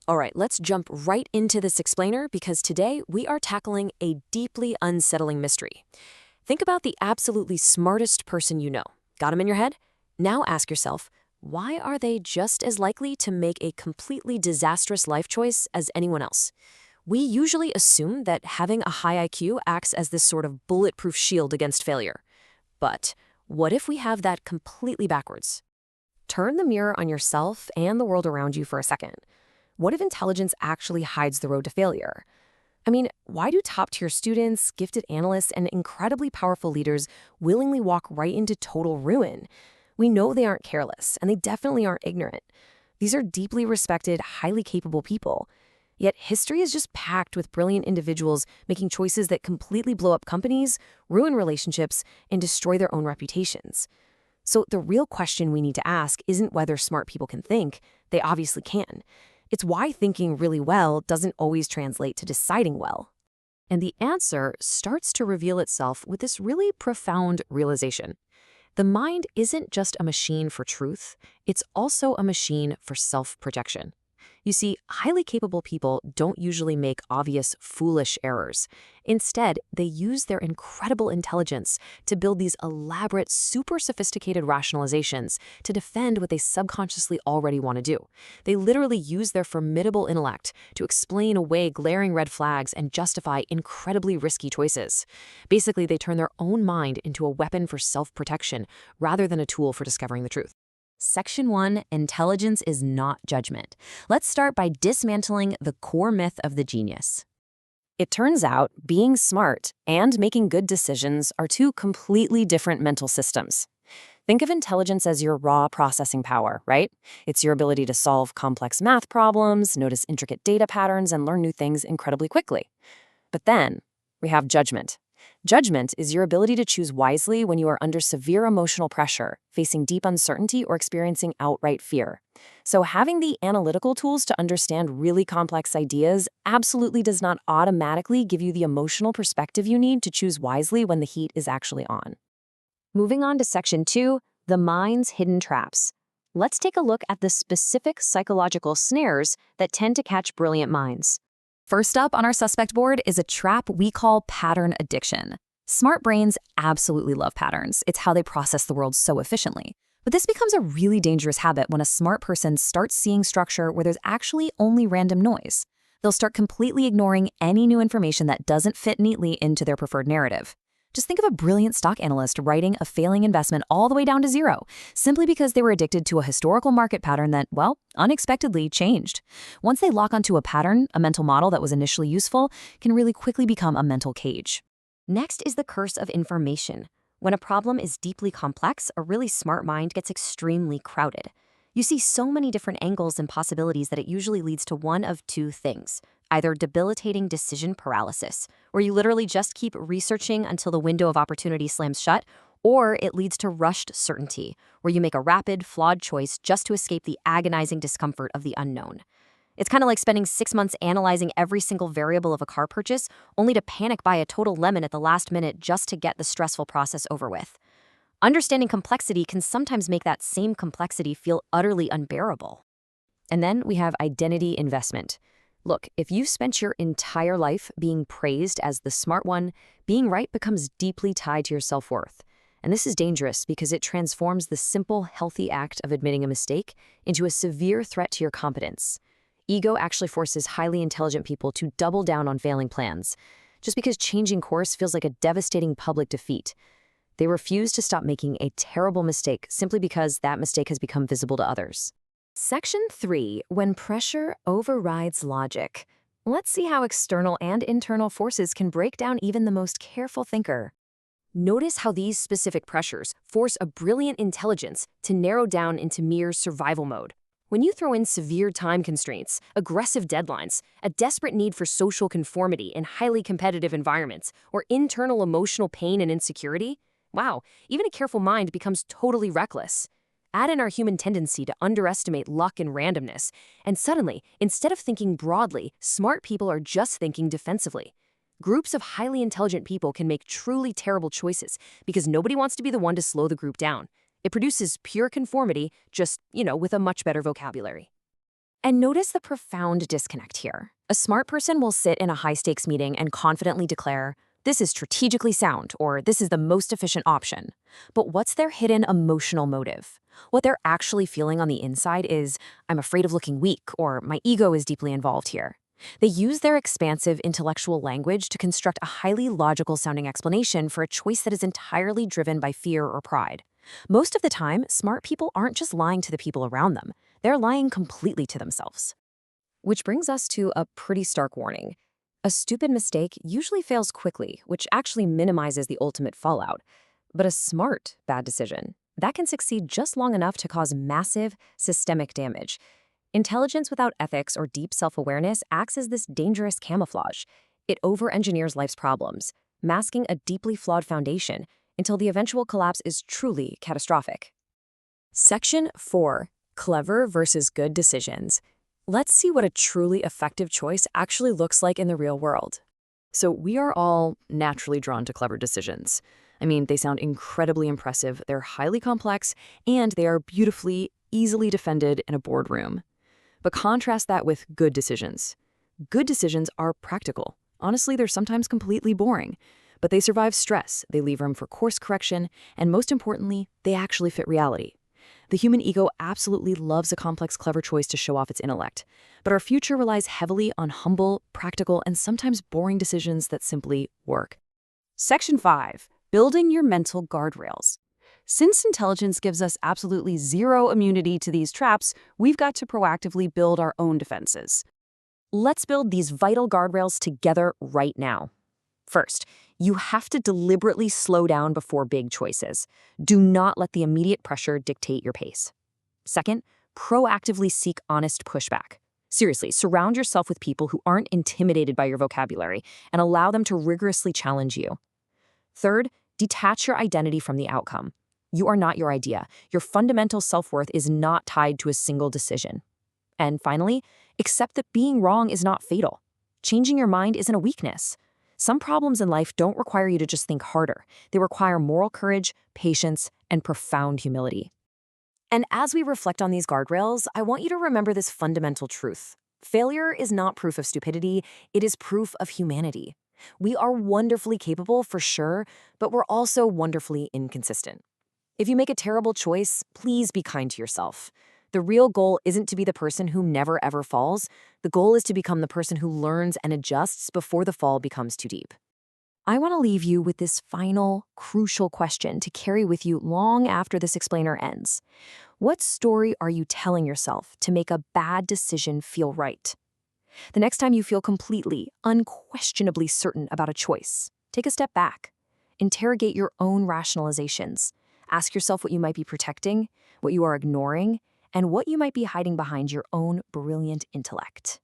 All right, let's jump right into this explainer because today we are tackling a deeply unsettling mystery. Think about the absolutely smartest person you know. Got him in your head? Now ask yourself, why are they just as likely to make a completely disastrous life choice as anyone else? We usually assume that having a high IQ acts as this sort of bulletproof shield against failure. But what if we have that completely backwards? Turn the mirror on yourself and the world around you for a second. What if intelligence actually hides the road to failure? I mean, why do top-tier students, gifted analysts, and incredibly powerful leaders willingly walk right into total ruin? We know they aren't careless, and they definitely aren't ignorant. These are deeply respected, highly capable people. Yet history is just packed with brilliant individuals making choices that completely blow up companies, ruin relationships, and destroy their own reputations. So the real question we need to ask isn't whether smart people can think. They obviously can. It's why thinking really well doesn't always translate to deciding well. And the answer starts to reveal itself with this really profound realization. The mind isn't just a machine for truth, it's also a machine for self-protection. You see, highly capable people don't usually make obvious, foolish errors. Instead, they use their incredible intelligence to build these elaborate, super sophisticated rationalizations to defend what they subconsciously already want to do. They literally use their formidable intellect to explain away glaring red flags and justify incredibly risky choices. Basically, they turn their own mind into a weapon for self-protection rather than a tool for discovering the truth. Section 1, Intelligence is not judgment. Let's start by dismantling the core myth of the genius. It turns out being smart and making good decisions are two completely different mental systems. Think of intelligence as your raw processing power, right? It's your ability to solve complex math problems, notice intricate data patterns, and learn new things incredibly quickly. But then we have judgment. Judgment is your ability to choose wisely when you are under severe emotional pressure, facing deep uncertainty, or experiencing outright fear. So having the analytical tools to understand really complex ideas absolutely does not automatically give you the emotional perspective you need to choose wisely when the heat is actually on. Moving on to Section 2, the mind's hidden traps. Let's take a look at the specific psychological snares that tend to catch brilliant minds. First up on our suspect board is a trap we call pattern addiction. Smart brains absolutely love patterns. It's how they process the world so efficiently. But this becomes a really dangerous habit when a smart person starts seeing structure where there's actually only random noise. They'll start completely ignoring any new information that doesn't fit neatly into their preferred narrative. Just think of a brilliant stock analyst writing a failing investment all the way down to zero, simply because they were addicted to a historical market pattern that, well, unexpectedly changed. Once they lock onto a pattern, a mental model that was initially useful can really quickly become a mental cage. Next is the curse of information. When a problem is deeply complex, a really smart mind gets extremely crowded. You see so many different angles and possibilities that it usually leads to one of two things. Either debilitating decision paralysis, where you literally just keep researching until the window of opportunity slams shut, or it leads to rushed certainty, where you make a rapid, flawed choice just to escape the agonizing discomfort of the unknown. It's kind of like spending 6 months analyzing every single variable of a car purchase, only to panic buy a total lemon at the last minute just to get the stressful process over with. Understanding complexity can sometimes make that same complexity feel utterly unbearable. And then we have identity investment. Look, if you've spent your entire life being praised as the smart one, being right becomes deeply tied to your self-worth. And this is dangerous because it transforms the simple, healthy act of admitting a mistake into a severe threat to your competence. Ego actually forces highly intelligent people to double down on failing plans, just because changing course feels like a devastating public defeat. They refuse to stop making a terrible mistake simply because that mistake has become visible to others. Section 3, when pressure overrides logic. Let's see how external and internal forces can break down even the most careful thinker. Notice how these specific pressures force a brilliant intelligence to narrow down into mere survival mode. When you throw in severe time constraints, aggressive deadlines, a desperate need for social conformity in highly competitive environments, or internal emotional pain and insecurity, wow, even a careful mind becomes totally reckless. Add in our human tendency to underestimate luck and randomness, and suddenly, instead of thinking broadly, smart people are just thinking defensively. Groups of highly intelligent people can make truly terrible choices because nobody wants to be the one to slow the group down. It produces pure conformity, just, with a much better vocabulary. And notice the profound disconnect here. A smart person will sit in a high-stakes meeting and confidently declare, "This is strategically sound," or "This is the most efficient option." But what's their hidden emotional motive? What they're actually feeling on the inside is, "I'm afraid of looking weak," or "My ego is deeply involved here." They use their expansive intellectual language to construct a highly logical-sounding explanation for a choice that is entirely driven by fear or pride. Most of the time, smart people aren't just lying to the people around them. They're lying completely to themselves. Which brings us to a pretty stark warning. A stupid mistake usually fails quickly, which actually minimizes the ultimate fallout. But a smart bad decision, that can succeed just long enough to cause massive, systemic damage. Intelligence without ethics or deep self-awareness acts as this dangerous camouflage. It over-engineers life's problems, masking a deeply flawed foundation until the eventual collapse is truly catastrophic. Section 4. Clever versus good decisions. Let's see what a truly effective choice actually looks like in the real world. So we are all naturally drawn to clever decisions. I mean, they sound incredibly impressive, they're highly complex, and they are beautifully, easily defended in a boardroom. But contrast that with good decisions. Good decisions are practical. Honestly, they're sometimes completely boring. But they survive stress, they leave room for course correction, and most importantly, they actually fit reality. The human ego absolutely loves a complex, clever choice to show off its intellect. But our future relies heavily on humble, practical, and sometimes boring decisions that simply work. Section 5. Building your mental guardrails. Since intelligence gives us absolutely zero immunity to these traps, we've got to proactively build our own defenses. Let's build these vital guardrails together right now. First, you have to deliberately slow down before big choices. Do not let the immediate pressure dictate your pace. Second, proactively seek honest pushback. Seriously, surround yourself with people who aren't intimidated by your vocabulary and allow them to rigorously challenge you. Third, detach your identity from the outcome. You are not your idea. Your fundamental self-worth is not tied to a single decision. And finally, accept that being wrong is not fatal. Changing your mind isn't a weakness. Some problems in life don't require you to just think harder. They require moral courage, patience, and profound humility. And as we reflect on these guardrails, I want you to remember this fundamental truth. Failure is not proof of stupidity, it is proof of humanity. We are wonderfully capable, for sure, but we're also wonderfully inconsistent. If you make a terrible choice, please be kind to yourself. The real goal isn't to be the person who never ever falls. The goal is to become the person who learns and adjusts before the fall becomes too deep. I want to leave you with this final, crucial question to carry with you long after this explainer ends. What story are you telling yourself to make a bad decision feel right? The next time you feel completely, unquestionably certain about a choice, take a step back. Interrogate your own rationalizations. Ask yourself what you might be protecting, what you are ignoring, and what you might be hiding behind your own brilliant intellect.